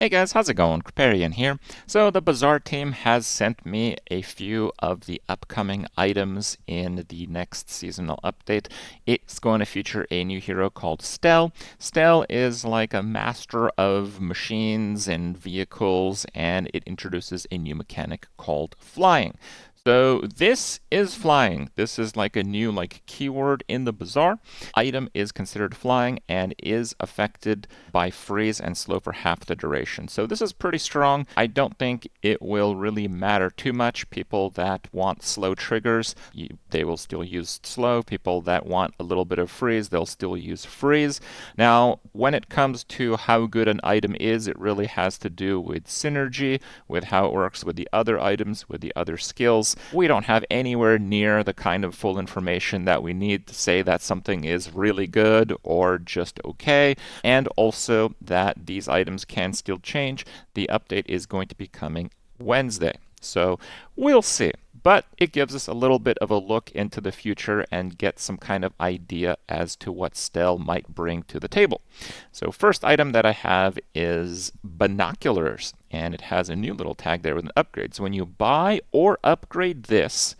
Hey guys, how's it going? Kripparrian here. So the Bazaar team has sent me a few of the upcoming items in the next seasonal update. It's going to feature a new hero called Stelle. Stelle is like a master of machines and vehicles, and it introduces a new mechanic called flying. So this is flying. This is like a new keyword in the Bazaar. Item is considered flying and is affected by freeze and slow for half the duration. So this is pretty strong. I don't think it will really matter too much. People that want slow triggers, they will still use slow. People that want a little bit of freeze, they'll still use freeze. Now, when it comes to how good an item is, it really has to do with synergy, with how it works with the other items, with the other skills. We don't have anywhere near the kind of full information that we need to say that something is really good or just okay, and also that these items can still change. The update is going to be coming Wednesday, so we'll see. But it gives us a little bit of a look into the future and get some kind of idea as to what Stelle might bring to the table. So first item that I have is Binoculars, and it has a new little tag there with an upgrade. So when you buy or upgrade this,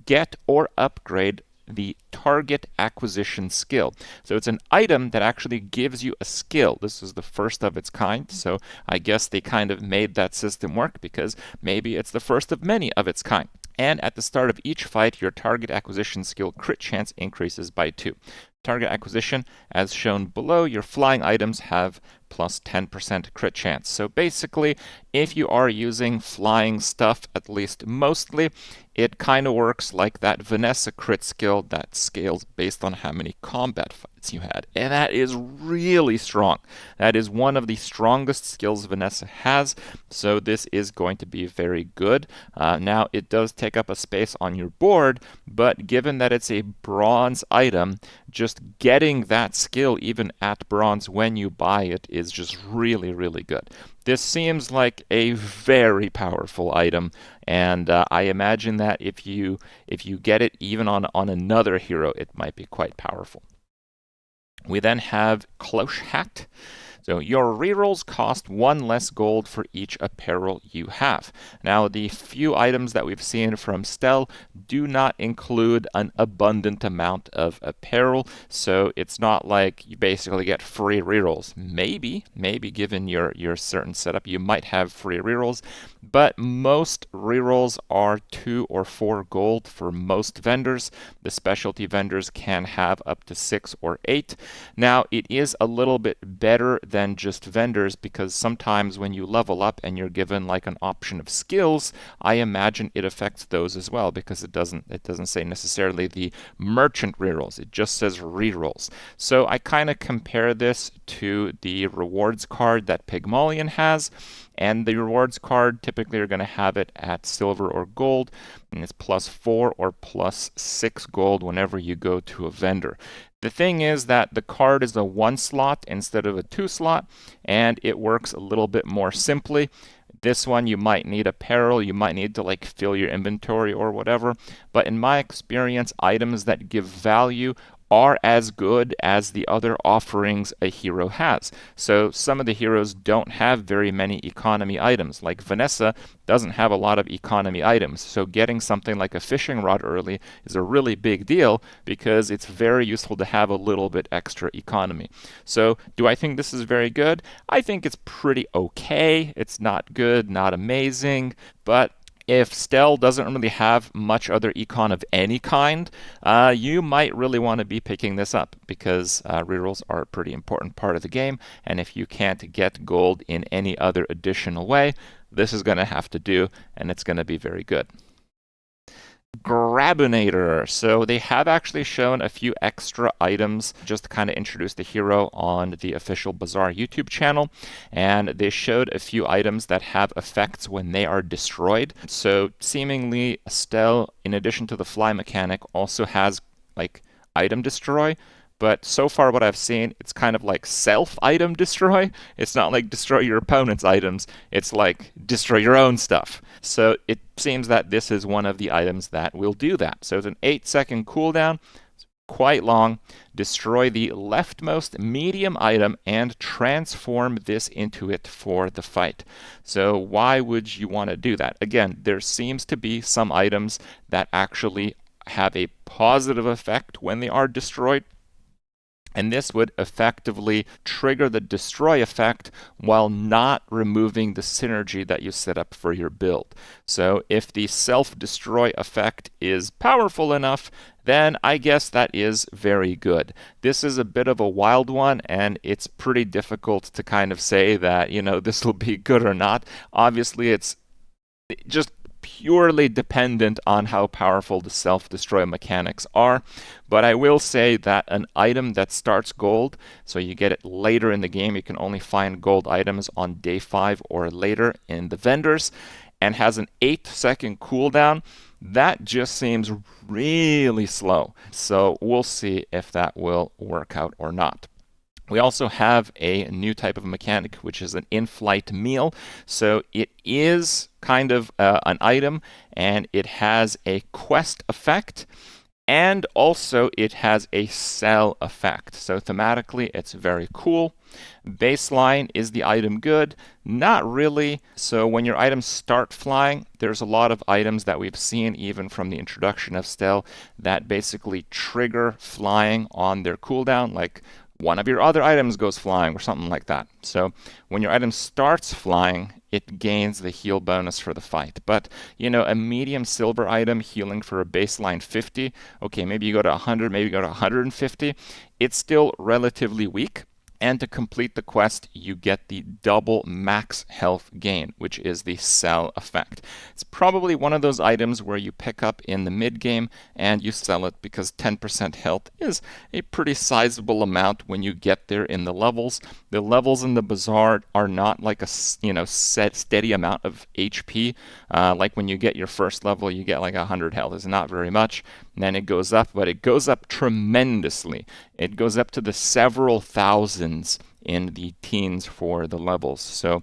get or upgrade the target acquisition skill. So it's an item that actually gives you a skill. This is the first of its kind, so I guess they kind of made that system work because maybe it's the first of many of its kind. And at the start of each fight, your target acquisition skill crit chance increases by 2. Target acquisition, as shown below, your flying items have plus 10% crit chance. So basically, if you are using flying stuff, at least mostly, it kind of works like that Vanessa crit skill that scales based on how many combat fights you had. And that is really strong. That is one of the strongest skills Vanessa has, so this is going to be very good. Now, it does take up a space on your board, but given that it's a bronze item, just getting that skill even at bronze when you buy it is just really, really good. This seems like a very powerful item, and I imagine that if you get it even on another hero, it might be quite powerful. We then have Cloche Hat. So your rerolls cost 1 less gold for each apparel you have. Now, the few items that we've seen from Stelle do not include an abundant amount of apparel, so it's not like you basically get free rerolls. Maybe given your certain setup, you might have free rerolls, but most rerolls are 2 or 4 gold for most vendors. The specialty vendors can have up to 6 or 8. Now, it is a little bit better than just vendors because sometimes when you level up and you're given like an option of skills, I imagine it affects those as well because it doesn't say necessarily the merchant rerolls. It just says rerolls. So I kind of compare this to the rewards card that Pygmalion has, and the rewards card typically you're going to have it at silver or gold, and it's plus 4 or plus 6 gold whenever you go to a vendor. The thing is that the card is a 1 slot instead of a 2 slot, and it works a little bit more simply. This one you might need apparel, you might need to fill your inventory or whatever, but in my experience, items that give value are as good as the other offerings a hero has. So some of the heroes don't have very many economy items. Like Vanessa doesn't have a lot of economy items. So getting something like a fishing rod early is a really big deal because it's very useful to have a little bit extra economy. So do I think this is very good? I think it's pretty okay. It's not good, not amazing, but if Stelle doesn't really have much other econ of any kind, you might really want to be picking this up because rerolls are a pretty important part of the game, and if you can't get gold in any other additional way, this is going to have to do, and it's going to be very good. Grabinator. So they have actually shown a few extra items just to kind of introduce the hero on the official Bazaar YouTube channel, and they showed a few items that have effects when they are destroyed. So seemingly Stelle, in addition to the fly mechanic, also has item destroy. But so far what I've seen, it's kind of like self-item destroy. It's not like destroy your opponent's items. It's like destroy your own stuff. So it seems that this is one of the items that will do that. So it's an 8-second cooldown. quite long. Destroy the leftmost medium item and transform this into it for the fight. So why would you want to do that? Again, there seems to be some items that actually have a positive effect when they are destroyed, and this would effectively trigger the destroy effect while not removing the synergy that you set up for your build. So if the self-destroy effect is powerful enough, then I guess that is very good. This is a bit of a wild one, and it's pretty difficult to kind of say that, this will be good or not. Obviously, it's just purely dependent on how powerful the self-destroy mechanics are. But I will say that an item that starts gold, so you get it later in the game, you can only find gold items on day 5 or later in the vendors, and has an 8-second cooldown, that just seems really slow. So we'll see if that will work out or not. We also have a new type of mechanic, which is an Inflight Meal. So it is kind of an item, and it has a quest effect, and also it has a sell effect. So thematically, it's very cool. Baseline, is the item good? Not really. So when your items start flying, there's a lot of items that we've seen even from the introduction of Stelle that basically trigger flying on their cooldown, like one of your other items goes flying or something like that. So when your item starts flying, it gains the heal bonus for the fight. But, a medium silver item healing for a baseline 50, okay, maybe you go to 100, maybe you go to 150, it's still relatively weak. And to complete the quest, you get the double max health gain, which is the sell effect. It's probably one of those items where you pick up in the mid-game and you sell it because 10% health is a pretty sizable amount when you get there in the levels. The levels in the Bazaar are not like a set steady amount of HP. Like when you get your first level, you get like 100 health. It's not very much. And then it goes up, but it goes up tremendously. It goes up to the several thousands in the teens for the levels. So,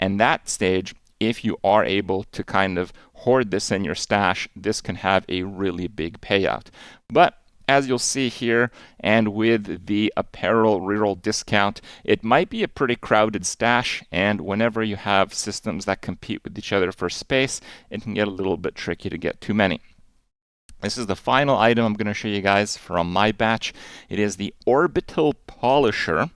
in that stage, if you are able to kind of hoard this in your stash, this can have a really big payout. But as you'll see here, and with the apparel reroll discount, it might be a pretty crowded stash, and whenever you have systems that compete with each other for space, it can get a little bit tricky to get too many. This is the final item I'm going to show you guys from my batch. It is the Orbital Polisher.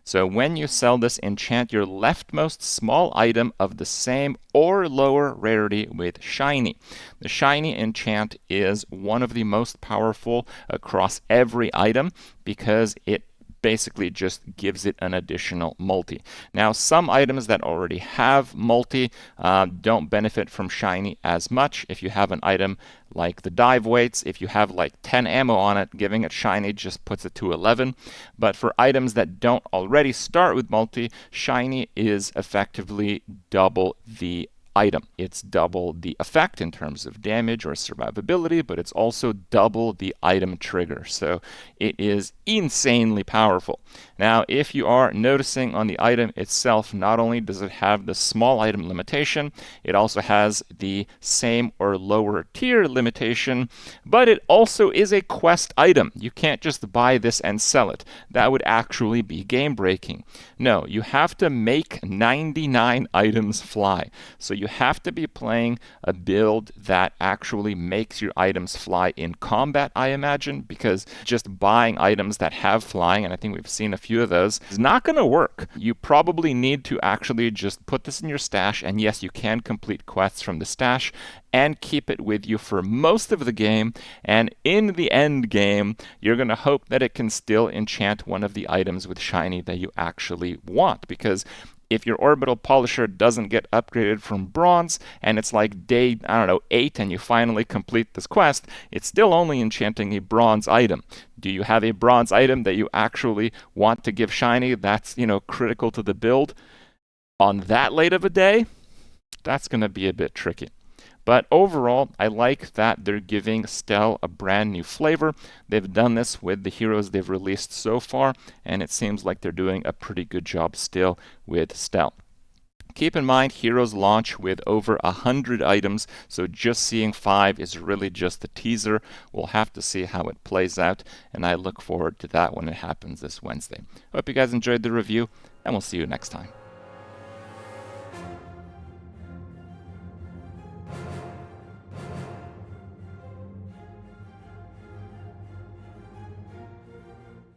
So when you sell this, enchant your leftmost small item of the same or lower rarity with shiny. The shiny enchant is one of the most powerful across every item because it basically just gives it an additional multi. Now, some items that already have multi don't benefit from shiny as much. If you have an item like the dive weights, if you have like 10 ammo on it, giving it shiny just puts it to 11. But for items that don't already start with multi, shiny is effectively double the item. It's double the effect in terms of damage or survivability, but it's also double the item trigger. So it is insanely powerful. Now, if you are noticing on the item itself, not only does it have the small item limitation, it also has the same or lower tier limitation, but it also is a quest item. You can't just buy this and sell it. That would actually be game breaking. No, you have to make 99 items fly. So you have to be playing a build that actually makes your items fly in combat, I imagine, because just buying items that have flying, and I think we've seen a few of those, is not going to work. You probably need to actually just put this in your stash, and yes, you can complete quests from the stash and keep it with you for most of the game, and in the end game, you're going to hope that it can still enchant one of the items with shiny that you actually want, because if your Orbital Polisher doesn't get upgraded from bronze, and it's like day, 8, and you finally complete this quest, it's still only enchanting a bronze item. Do you have a bronze item that you actually want to give shiny that's, critical to the build on that late of a day? That's going to be a bit tricky. But overall, I like that they're giving Stelle a brand new flavor. They've done this with the heroes they've released so far, and it seems like they're doing a pretty good job still with Stelle. Keep in mind, heroes launch with over 100 items, so just seeing 5 is really just a teaser. We'll have to see how it plays out, and I look forward to that when it happens this Wednesday. Hope you guys enjoyed the review, and we'll see you next time.